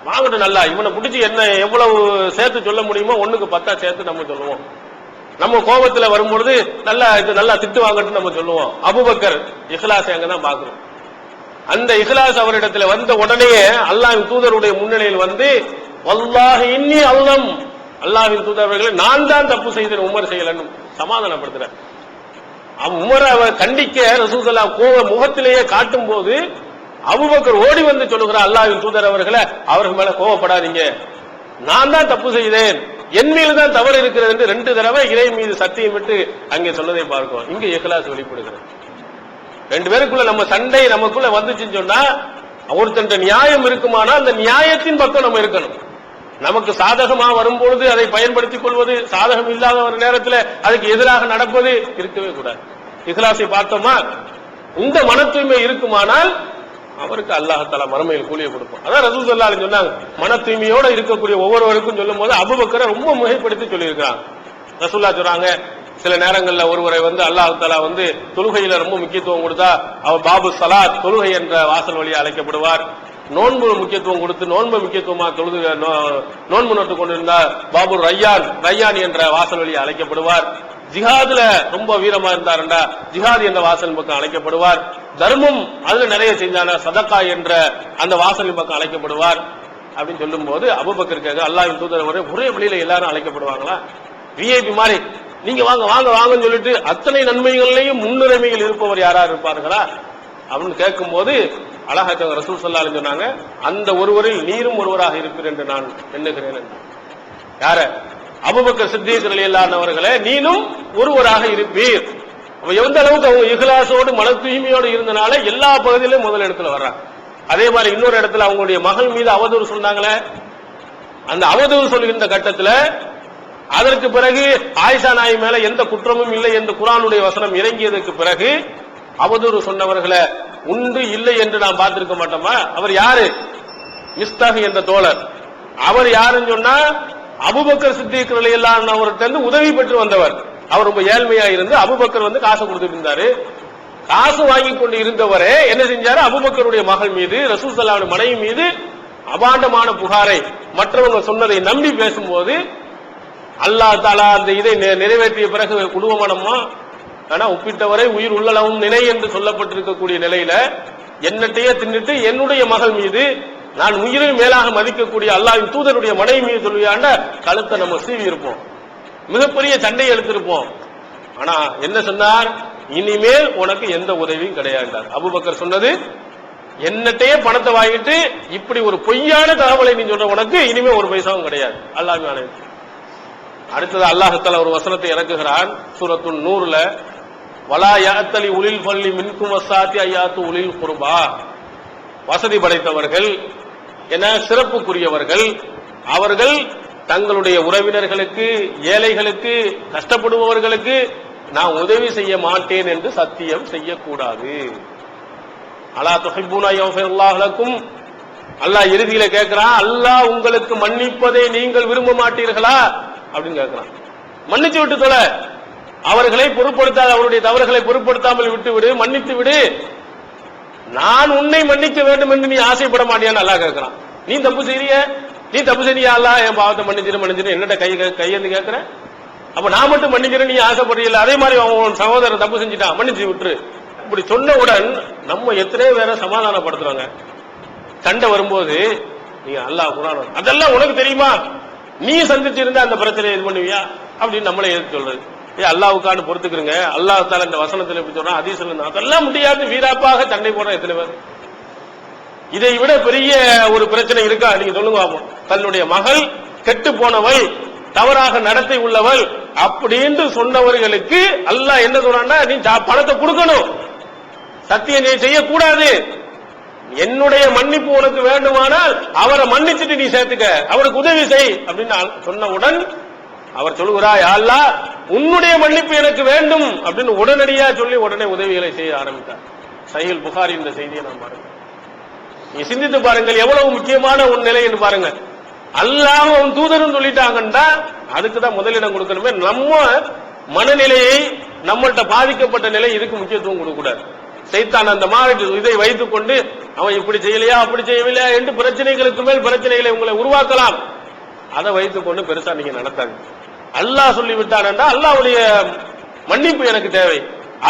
S2: வாங்கட்டும் நல்லா இவனை பிடிச்சி என்ன எவ்வளவு சேர்த்து சொல்ல முடியுமோ 1க்கு 10 சேர்த்து நம்ம சொல்லுவோம். நம்ம கோபத்துல வரும்பொழுது நல்லா இது நல்லா திட்டு வாங்கட்டும் நம்ம சொல்லுவோம். அபூபக்கர் இஹ்லாஸ் அங்கதான் பாக்குறோம். அந்த இஹ்லாஸ் அவரிடத்துல வந்த உடனே அல்லாஹ்வின் தூதருடைய முன்னிலையில் வந்து வல்லாஹி இன்னி அல்லம், அல்லாஹ்வின் தூதர்களை நான் தான் தப்பு செய்தேன், உமர் செய்யலன்னு சமாதானப்படுத்துறேன். உமர் அவர் கண்டிக்க ரசூல் ஸல்லல்லாஹு கோப முகத்திலேயே காட்டும் போது அபூபக்கர் ஓடி வந்து சொல்லுகிறார், அல்லாஹ்வின் தூதர் அவர்கள் மேல கோபப்படாதீங்க, நான் தான் தப்பு செய்தேன், என் மீது தான் தவறு இருக்கிறது என்று 2 தடவை இறை மீது சத்தியம் விட்டு அங்கே சொன்னதை பார்க்கிறோம். இங்க இஹ்லாஸ் வெளிப்படுகிறது. 2 பேருக்குள்ள நம்ம சண்டை நமக்குள்ள வந்துச்சுன்னு சொன்னா ஒருத்தன் நியாயம் இருக்குமானா அந்த நியாயத்தின் பக்கம் நம்ம இருக்கணும். நமக்கு சாதகமா வரும்பொழுது அதை பயன்படுத்திக் கொள்வது, சாதகம் இல்லாத ஒரு நேரத்தில் அதுக்கு எதிராக நடப்பது இருக்கவே கூடாது. இஹ்லாஸை பார்த்தோமா, இந்த மன தூய்மை இருக்குமானால் அவருக்கு அல்லாஹ் தஆலா மறுமையில் கூலியை கொடுப்பான். அதான் ரசூல் ஸல்லல்லாஹு அலைஹி சொன்னாங்க, மன தூய்மையோட இருக்கக்கூடிய ஒவ்வொருவருக்கும் சொல்லும் போது அபூபக்கரை ரொம்ப முகைப்படுத்தி சொல்லியிருக்கிறாங்க. ரசூலுல்லாஹ் சொல்றாங்க, சில நேரங்கள்ல ஒருவரை வந்து அல்லாஹ் தஆலா வந்து தொழுகையில ரொம்ப முக்கியத்துவம் கொடுத்தா அவர் பாபு சலாத், தொழுகை என்ற வாசல் வழியா அழைக்கப்படுவார். நோன்பு முக்கியத்துவம் கொடுத்து நோன்பு முக்கியத்துவமா தொழுது நோன்பு நோட்டு கொண்டிருந்தார் பாபு ரய்யான், ரய்யான் என்ற வாசல் வழியா அழைக்கப்படுவார். ஜிஹாதுல ரொம்ப வீரமா இருந்தாருண்டா ஜிஹாத் என்ற வாசல் பக்கம் அழைக்கப்படுவார். தர்மம் அதுல நிறைய செஞ்சான சதக்கா என்ற அந்த வாசலின் பக்கம் அழைக்கப்படுவார். அப்படின்னு சொல்லும் போது அபூபக்கர் அல்லாஹ்வின் தூதர் ஒரே வழியில எல்லாரும் அழைக்கப்படுவாங்களா? விஐபி மாதிரி நீங்க வாங்க வாங்க வாங்கன்னு சொல்லிட்டு அத்தனை நன்மைகளையும் முன்னுரிமையில் இருப்பவர் யாரா இருப்பார்களா அப்படின்னு கேட்கும் போது அழகாக ரசூல் ஸல்லல்லாஹு அலைஹி சொன்னாங்க, அந்த ஒருவரில் நீரும் ஒருவராக இருப்பீர் என்று நான் எண்ணுகிறேன். யார? அபூபக்கர் சித்தீக் ரலியல்லாஹு அன்ஹு அவர்களே, நீனும் ஒருவராக இருப்பீர். எந்த அளவுக்கு அவங்க இஹ்லாஸோடு மன தூய்மையோடு இருந்தனால எல்லா பகுதியிலும் முதல் இடத்துல வர்றாங்க. அதே மாதிரி இன்னொரு இடத்துல அவங்களுடைய மகள் மீது அவதூறு சொன்னாங்களே, அந்த அவதூறு சொல்கின்ற கட்டத்தில் அதற்கு பிறகு ஆயிஷா நாயி மேல எந்த குற்றமும் இல்லை என்று குர்ஆனுடைய வசனம் இறங்கியதற்கு பிறகு அவதூறு சொன்னவர்களை உண்டு இல்லை என்று நாம் பார்த்திருக்க மாட்டோமா? அவர் யாரு? மிஸ்தாஹ் என்ற தோழர். அவர் யாருன்னு சொன்னா அபூபக்கர் சித்தீக் ரலியல்லாஹு அன்ஹு அவர்கிட்ட உதவி பெற்று வந்தவர். அவர் ரொம்ப ஏழ்மையா இருந்து அபூபக்கர் வந்து காசு கொடுத்துட்டு இருந்தாரு. காசு வாங்கி கொண்டு இருந்தவரே என்ன செஞ்சாரு? அபூபக்கருடைய மகள் மீது ரசூல் ஸல்லல்லாஹு அலைஹி மனைவி மீது அபாண்டமான புகாரை மற்றவங்க சொன்னதை நம்பி பேசும்போது அல்லாஹ் தஆலா அந்த இதை நிறைவேற்றிய பிறகு குடும்பமனமா ஆனா ஒப்பிட்டவரை உயிர் உள்ளளவும் நினை என்று சொல்லப்பட்டிருக்கக்கூடிய நிலையில என்னட்டையே தின்னுட்டு என்னுடைய மகள் மீது நான் உயிரை மேலாக மதிக்கக்கூடிய அல்லாஹ்வின் தூதருடைய மனைவி மீது சொல்லியாண்ட கழுத்தை நம்ம சீவி இருப்போம், மிகப்பெரிய சண்டை எடுத்திருப்போம். ஆனா என்ன சொன்னார்? இனிமேல் உனக்கு எந்த உதவியும் கிடையாது. அபூபக்கர் சொன்னது, என்னட்டையே பணத்தை வாங்கிட்டு இப்படி ஒரு பொய்யான தகவலை நீ சொல்ற உனக்கு இனிமே ஒரு பைசாவும் கிடையாது. அல்லாஹ் அடுத்தது அல்லாஹ் தஆலா ஒரு வசனத்தை இறக்குகிறான் சூரத்துன் நூர்ல, வலா யஅத்தலி உலில் ஃபல்லி மின்கும் வஸாத்தி அயாத்து உலில் குர்பா. வசதி படைத்தவர்கள் என சிறப்புக்குரியவர்கள் அவர்கள் தங்களுடைய உறவினர்களுக்கு, ஏழைகளுக்கு, கஷ்டப்படுபவர்களுக்கு நான் உதவி செய்ய மாட்டேன் என்று சத்தியம் செய்யக்கூடாது. அலா துஹிப்பூன யஃபிருல்லாஹு லக்கும். அல்லாஹ் இறுதியில கேட்கிறான், அல்லாஹ் உங்களுக்கு மன்னிப்பதை நீங்கள் விரும்ப மாட்டீர்களா அப்படின்னு கேட்கிறான். மன்னிச்சு விட்டு தொல, அவர்களை பொருட்படுத்தாத, அவருடைய தவறுகளை பொருட்படுத்தாமல் விட்டு விடு, மன்னித்து விடு. நான் உன்னை மன்னிக்க வேண்டும் என்று நீ ஆசைப்பட மாட்டியான்னு அல்லாஹ் கேட்கிறான். நீ தப்பு செய்ய, நீ தப்பு செய்ய அல்லாஹ் என் பாவத்தை மன்னிச்சிரு என்னட்ட கையெழுந்து கேட்கிற, அப்ப நான் மட்டும் மன்னிக்கிறேன் நீ ஆசைப்படுறீல்ல, அதே மாதிரி அவன் சகோதரன் தப்பு செஞ்சுட்டான் மன்னிச்சு விட்டுரு. இப்படி சொன்னவுடன் நம்ம எத்தனையோ பேரை சமாதானப்படுத்துறாங்க. சண்டை வரும்போது நீங்க அல்லாஹ் குர்ஆன் அதெல்லாம் உனக்கு தெரியுமா, நீ சந்திச்சிருந்த அந்த பிரச்சனையை இது பண்ணுவியா அப்படின்னு நம்மளே எதிர்த்து சொல்றது. அல்லாஹ்வுக்கான பொறுத்துக்கிறங்க. அல்லாஹ் தஆலா இந்த வசனத்தில் எப்படி சொல்றான், ஹதீஸ்ல அதெல்லாம் முடியாது வீராப்பாக சண்டை போடுற எத்தனை பேர். இதை விட பெரிய ஒரு பிரச்சனை இருக்கா நீங்க சொல்லுங்க. தன்னுடைய மகள் கெட்டு போனவள், தவறாக நடத்தை உள்ளவள் அப்படின்னு சொன்னவர்களுக்கு அல்லாஹ் என்ன சொல்றான்னா, நீ பணத்தை கொடுக்கணும், சத்தியம் நீ செய்யக்கூடாது, என்னுடைய மன்னிப்பு உனக்கு வேண்டுமானால் அவரை மன்னிச்சுட்டு நீ சேர்த்துக்க, அவருக்கு உதவி செய் அப்படின்னு சொன்னவுடன் அவர் சொல்லுகிறார், யா அல்லாஹ் உன்னுடைய மன்னிப்பு எனக்கு வேண்டும் அப்படின்னு உடனடியா சொல்லி உடனே உதவிகளை செய்ய ஆரம்பித்தார். சஹீஹ் புகாரி இந்த செய்தியை நாம் பாருங்க. நீங்க சிந்தித்து பாருங்கள், எவ்வளவு முக்கியமான ஒரு நிலை என்று பாருங்க. அல்லாஹ் அவன் தூதரும் சொல்லிட்டாங்கன்னா அதுக்குதான் முதலிடம் கொடுக்கணுமே. நம்ம மனநிலையை, நம்மள்ட்ட பாதிக்கப்பட்ட நிலை இதுக்கு முக்கியத்துவம் கொடுக்க கூடாது. சைத்தான் அந்த மாதிரி இதை வைத்துக் கொண்டு அவன் இப்படி செய்யலையா அப்படி செய்யலையா என்று பிரச்சனைகளுக்கு மேல் பிரச்சனைகளை உங்களை உருவாக்கலாம். அதை வைத்துக் கொண்டு பெருசா நீங்க நடத்தாங்க. அல்லாஹ் சொல்லிவிட்டான் என்றால் அல்லாஹ்வுடைய மன்னிப்பு எனக்கு தேவை,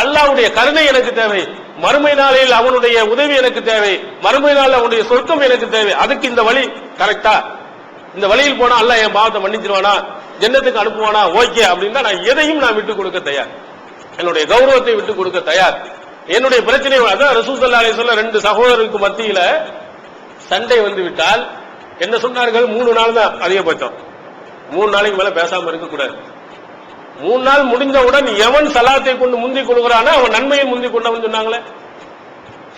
S2: அல்லாஹ்வுடைய கருணை எனக்கு தேவை, மறுமை நாளில் அவனுடைய உதவி எனக்கு தேவை, மறுமை நாளில் அவனுடைய சொர்க்கம் எனக்கு தேவை. அதுக்கு இந்த வழி கரெக்டா, இந்த வழியில் போனா அல்லாஹ் என் பாவத்தை மன்னிச்சிருவானா, ஜன்னத்துக்கு அனுப்புவானா, ஓகே அப்படின்னா நான் எதையும் நான் விட்டுக் கொடுக்க தயார், என்னுடைய கௌரவத்தை விட்டுக் கொடுக்க தயார். என்னுடைய பிரச்சனை அதான் ரசூல் ஸல்லல்லாஹு அலைஹி வஸல்லம் 2 சகோதரருக்கு மத்தியில சண்டை வந்து விட்டால் என்ன சொன்னார்கள்? 3 நாள் தான் அதிகபட்சம், 3 நாளைக்கு மேல பேசாம இருக்க கூடாது. 3 நாள் முடிந்தவுடன் எவன் சலாத்தை கொண்டு முந்தி கொள்கிறானோ அவன் நன்மையை முந்தி கொண்டவன் சொன்னாங்களே.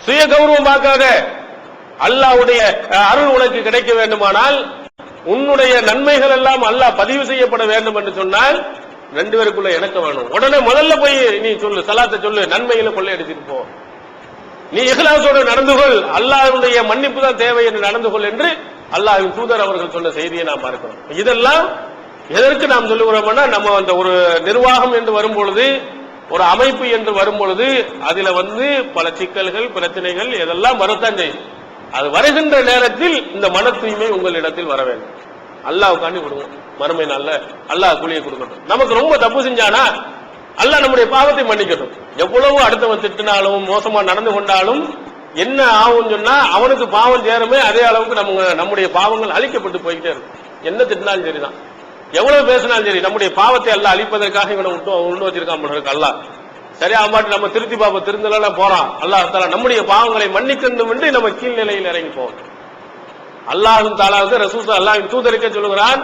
S2: சுய கௌரவம் பார்க்காத, அல்லாஹ்வுடைய அருள் உனக்கு கிடைக்க வேண்டுமானால், உன்னுடைய நன்மைகள் எல்லாம் அல்லாஹ் பதிவு செய்யப்பட வேண்டும் என்று சொன்னால் 2 பேருக்குள்ள இணக்க வேணும். உடனே முதல்ல போய் நீ சொல்லு, சலாத்தை சொல்லு, நன்மைகளை கொள்ளையடிச்சிட்டு போ, நீ இஹ்லாஸோடு நடந்து கொள், அல்லாஹ்வுடைய மன்னிப்பு தான் தேவை என்று நடந்து கொள் என்று அல்லாஹ்வின் தூதர் அவர்கள் சொன்ன செய்தியை நாம் பார்க்கிறோம். இதெல்லாம் எதற்கு நாம் சொல்லுகிறோம்னா, நம்ம அந்த ஒரு நிர்வாகம் என்று வரும் பொழுது, ஒரு அமைப்பு என்று வரும் பொழுது அதுல பல சிக்கல்கள் பிரச்சனைகள் இதெல்லாம் வரத்தான் செய்யும். அது வருகின்ற நேரத்தில் இந்த மன தூய்மை உங்களிடத்தில் வர வேண்டும். அல்லாஹ்வுக்காண்டி விடுவோம், மறுமை நாள்ல அல்லாஹ் கூலியை கொடுக்கட்டும். நமக்கு ரொம்ப தப்பு செஞ்சானா அல்லாஹ் நம்முடைய பாவத்தை மன்னிக்கட்டும். எவ்வளவு அடுத்தவன் திட்டினாலும் மோசமா நடந்து கொண்டாலும் என்ன ஆகும் சொன்னா அவனுக்கு பாவம் சேருமே, அதே அளவுக்கு நம்முடைய பாவங்கள் அழிக்கப்பட்டு போய்கிட்டே இருக்கும். என்ன திட்டினாலும் சரிதான், எவ்வளவு பேசினாலும் சரி, நம்முடைய பாவத்தை அல்லாஹ் அழிப்பதற்காக இவனை விட்டு வச்சிருக்கான் அல்லாஹ். சரியா மாட்டு நம்ம திருத்தி பாப்ப திருந்தலாம் போறான். அல்லாஹ் தாலா நம்முடைய பாவங்களை மன்னிக்கணும் என்று நம்ம கீழ்நிலையில் இறங்கி போவோம். அல்லாஹ்வின் தாலா ரசூல் அல்லாஹ்வின் தூதருக்கே சொல்லுகிறான்,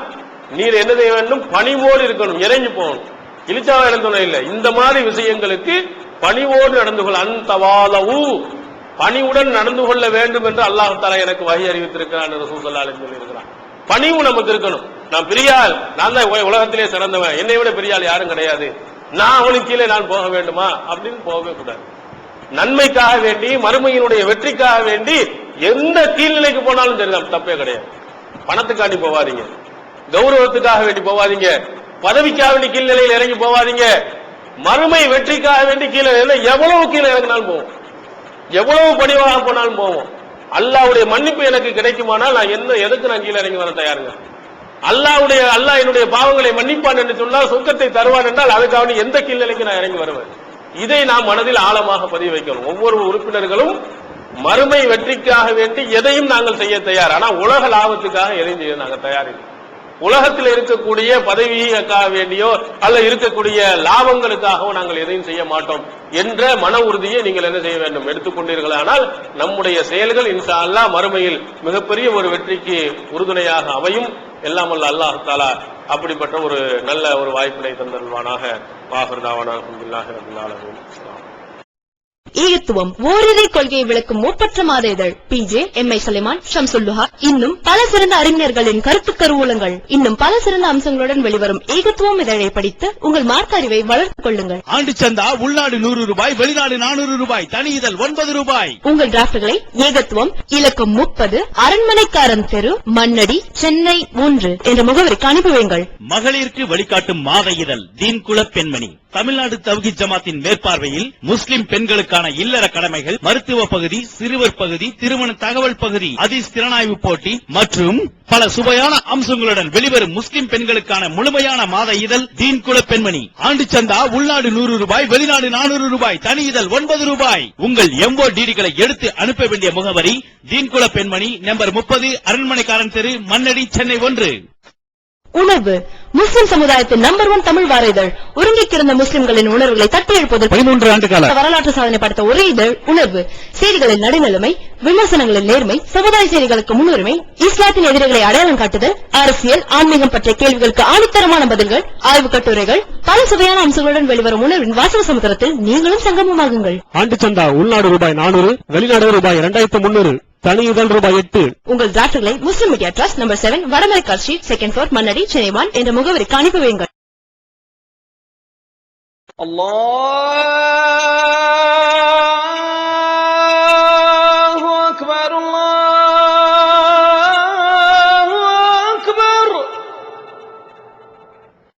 S2: நீர் என்ன செய்ய வேண்டும்? பணிவோடு இருக்கணும், இறங்கி போகணும், இழிச்சாவா நடந்தோம் இல்லை. இந்த மாதிரி விஷயங்களுக்கு பணிவோடு நடந்து கொள்ள, அன்தவாலவு பணிவுடன் நடந்து கொள்ள வேண்டும் என்று அல்லாஹ் தாலா எனக்கு வகை அறிவித்திருக்கிறான் ரசூல் ஸல்லல்லாஹு அலைஹி வஸல்லம் சொல்லியிருக்கிறான். பணிவு நமக்கு இருக்கணும். நான் பெரியாள், நான் தான் உலகத்திலே சிறந்தவன், என்னை விட பெரியாள் யாரும் கிடையாது, நான் அவனுக்கு கீழே நான் போக வேண்டுமா அப்படின்னு போகவே கூடாது. நன்மைக்காக வேண்டி, மறுமையினுடைய வெற்றிக்காக வேண்டி எந்த கீழ்நிலைக்கு போனாலும் சரிதான், தப்பே கிடையாது. பணத்துக்காண்டி போவாதீங்க, கௌரவத்துக்காக வேண்டி போவாதீங்க, பதவிக்காக வேண்டி கீழ்நிலையில் இறங்கி போவாதீங்க, மறுமை வெற்றிக்காக வேண்டி கீழே எவ்வளவு கீழே இறங்கினாலும் போவோம், எவ்வளவு பணிவாக போனாலும் போவோம். அல்லாஹ்வுடைய மன்னிப்பு எனக்கு கிடைக்குமானால் நான் எதுக்கு நான் கீழே இறங்கி வர தயாருங்க. அல்லாஹ் என்னுடைய பாவங்களை மன்னிப்பான் என்று சொன்னால் சொர்க்கத்தை தருவான் என்றால் அதுக்காக எந்த கீழ்நிலைக்கு நான் இறங்கி வருவேன். இதை நாம் மனதில் ஆழமாக பதிவு வைக்கணும். ஒவ்வொரு உறுப்பினர்களும் மறுமை வெற்றிக்காக வேண்டி எதையும் நாங்கள் செய்ய தயார், ஆனா உலக லாபத்துக்காக எதையும் செய்ய நாங்கள் தயாரில்லை. உலகத்தில் இருக்கக்கூடிய பதவிக்காக வேண்டியோ அல்ல இருக்கக்கூடிய லாபங்களுக்காகவோ நாங்கள் எதையும் செய்ய மாட்டோம் என்ற மன உறுதியை நீங்கள் என்ன செய்ய வேண்டும்? எடுத்துக்கொண்டீர்களானால் நம்முடைய செயல்கள் இன்ஷா அல்லாஹ் மறுமையில் மிகப்பெரிய ஒரு வெற்றிக்கு உறுதுணையாக அமையும். எல்லாம் வல்ல அல்லாஹ் தஆலா அப்படிப்பட்ட ஒரு நல்ல ஒரு வாய்ப்பினை தந்தருள்வானாக. வாஹிர் தஅவானா அல்ஹம்துலில்லாஹி ரப்பில் ஆலமீன்.
S4: ஈகத்துவம் ஓரிரை கொள்கையை விளக்கும் ஒப்பற்ற மாத இதழ் PJ MI சுலைமான், ஷம்சுல்லுஹா, இன்னும் பல சிறந்த அறிஞர்களின் கருத்து கருவூலங்கள், இன்னும் பல சிறந்த அம்சங்களுடன் வெளிவரும் ஈகத்துவம் இதழை படித்து உங்கள் மார்க்க அறிவை வளர்த்துக் கொள்ளுங்கள்.
S5: ஆண்டு சந்தா உள்நாடு 100 ரூபாய், வெளிநாடு 400 ரூபாய், தனி இதழ் 9 ரூபாய்.
S4: உங்கள் டிராப்ட்களை ஈகத்துவம் இலக்கம் 30 அரண்மனைக்காரன் தெரு, மண்ணடி, சென்னை 3 என்ற முகவரிக்கு அனுப்பி வையுங்கள்.
S5: மகளிருக்கு வழிகாட்டும் மாத இதழ் தீன்குல பெண்மணி, தமிழ்நாடு தவ்ஹீத் ஜமாத்தின் மேற்பார்வையில் முஸ்லிம் பெண்களுக்கான இல்லற கடமைகள், மருத்துவ பகுதி, சிறுவர் பகுதி, திருமண தகவல் பகுதி, ஹதீஸ் திறனாய்வு போட்டி மற்றும் பல சுவையான அம்சங்களுடன் வெளிவரும் முஸ்லிம் பெண்களுக்கான முழுமையான மாத இதழ் தீன்குல பெண்மணி. ஆண்டு சந்தா உள்நாடு 100 ரூபாய், வெளிநாடு 400 ரூபாய், தனி இதழ் 9 ரூபாய். உங்கள் MODDகளை எடுத்து அனுப்ப வேண்டிய முகவரி தீன்குல பெண்மணி, நம்பர் 30, அரண்மனைக்காரன் தெரு, மண்ணடி, சென்னை 1.
S4: உணர்வு முஸ்லிம் சமுதாயத்தின் நம்பர் 1 தமிழ் வார இதழ். ஒருங்கிக்கிருந்த முஸ்லிம்களின் உணர்வுகளை தட்டி எழுப்புவதற்கு
S5: 13 ஆண்டு கால
S4: வரலாற்று சாதனை படைத்த ஒரே இதழ் உணர்வு. செய்திகளில் நடுநிலைமை, விமர்சனங்களில் நேர்மை, சமுதாய செய்திகளுக்கு முன்னுரிமை, இஸ்லாத்தின் எதிரிகளை அடையாளம் காட்டுதல், அரசியல், ஆன்மீகம் பற்றிய கேள்விகளுக்கு ஆணித்தரமான பதில்கள், ஆய்வு கட்டுரைகள், பல சுவையான அம்சங்களுடன் வெளிவரும் உணர்வின் வாசக சமுத்திரத்தில் நீங்களும் சங்கமமாகுங்கள்.
S6: ஆண்டு சந்தா உள்நாடு ரூபாய் 400, வெளிநாடு ரூபாய் 2300, தனி இதழ் ரூபாய் 8.
S4: உங்கள் டிராப்ட்களை Muslim media trust number 7, Vadamaraikkal street, 2nd floor, Mannady, Chennai 1 என்ற முகவரிக்கு அனுப்பி வையுங்கள்.
S7: அல்லாஹ்